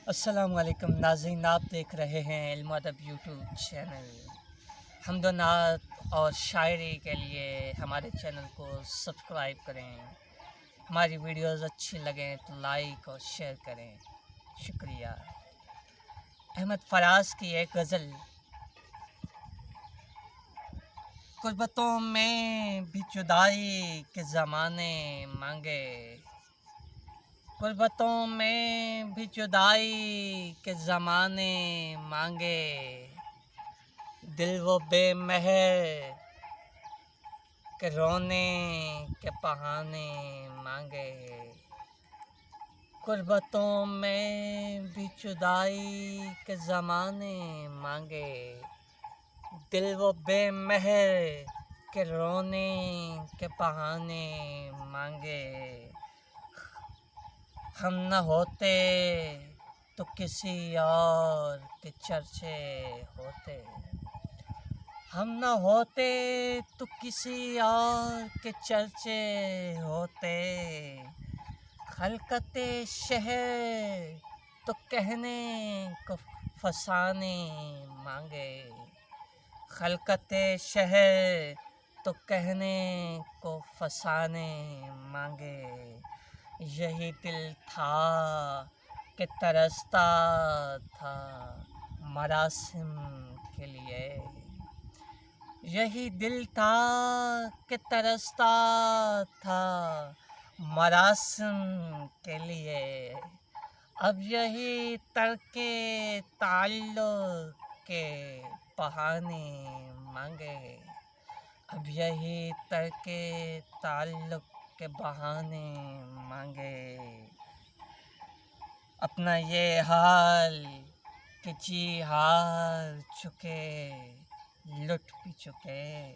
السلام علیکم ناظرین، آپ دیکھ رہے ہیں علم و ادب یوٹیوب چینل۔ حمد و نعت اور شاعری کے لیے ہمارے چینل کو سبسکرائب کریں۔ ہماری ویڈیوز اچھی لگیں تو لائک اور شیئر کریں، شکریہ۔ احمد فراز کی ایک غزل۔ غربتوں میں بھی جدائی کے زمانے مانگے، غربتوں میں بھی جدائی کے زمانے مانگے، دل وہ بے مہر کے رونے کے بہانے مانگے۔ غربتوں میں بھی جدائی کے زمانے مانگے، دل وہ بے مہر کے رونے کے بہانے مانگے۔ ہم نہ ہوتے تو کسی اور کے چرچے ہوتے، ہم نہ ہوتے تو کسی اور کے چرچے ہوتے۔ خلقت شہر تو کہنے کو فسانے مانگے، خلقت شہر تو کہنے کو فسانے مانگے۔ یہی دل تھا کہ ترستا تھا مراسم کے لیے، یہی دل تھا کہ ترستا تھا مراسم کے لیے۔ اب یہی ترک تعلق کے بہانے مانگے، اب یہی ترک تعلق کے بہانے مانگے۔ اپنا یہ حال کہ جی ہار چکے لٹ بھی چکے،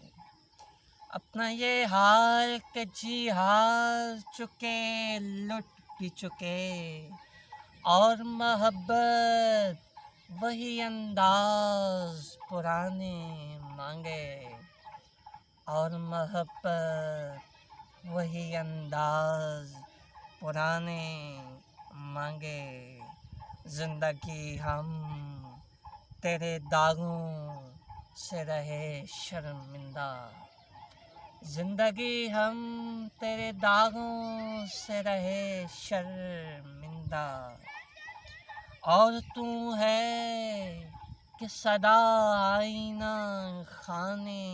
اپنا یہ حال کہ جی ہار چکے لٹ بھی چکے۔ اور محبت وہی انداز پرانے مانگے، اور محبت وہی انداز پرانے مانگے۔ زندگی ہم تیرے داغوں سے رہے شرمندہ، زندگی ہم تیرے داغوں سے رہے شرمندہ۔ اور تو ہے کہ صدا آئینہ خانے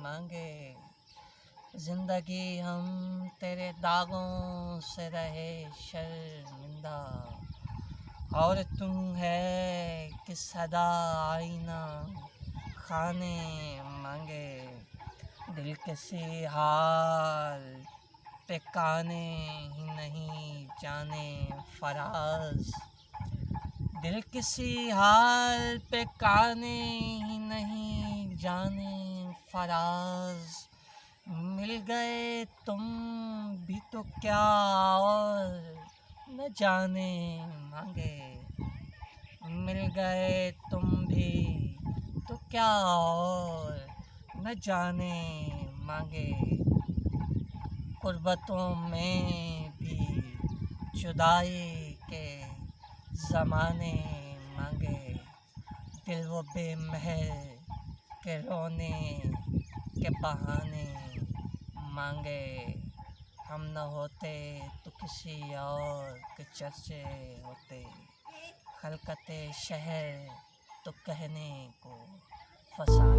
مانگے، زندگی ہم تیرے داغوں سے رہے شرمندہ۔ اور تم ہے کہ صدا آئینہ خانے مانگے، دل کسی حال پہ کانے ہی نہیں جانے فراز، دل کسی حال پہ کانے ہی نہیں جانے فراز۔ مل گئے تم بھی تو کیا اور نہ جانے مانگے، مل گئے تم بھی تو کیا اور نہ جانے مانگے۔ غربتوں میں بھی جدائی کے زمانے مانگے، دل وہ بے مہر کے رونے کے بہانے مانگے۔ ہم نہ ہوتے تو کسی اور کے چرچے ہوتے، خلقت شہر تو کہنے کو فسانے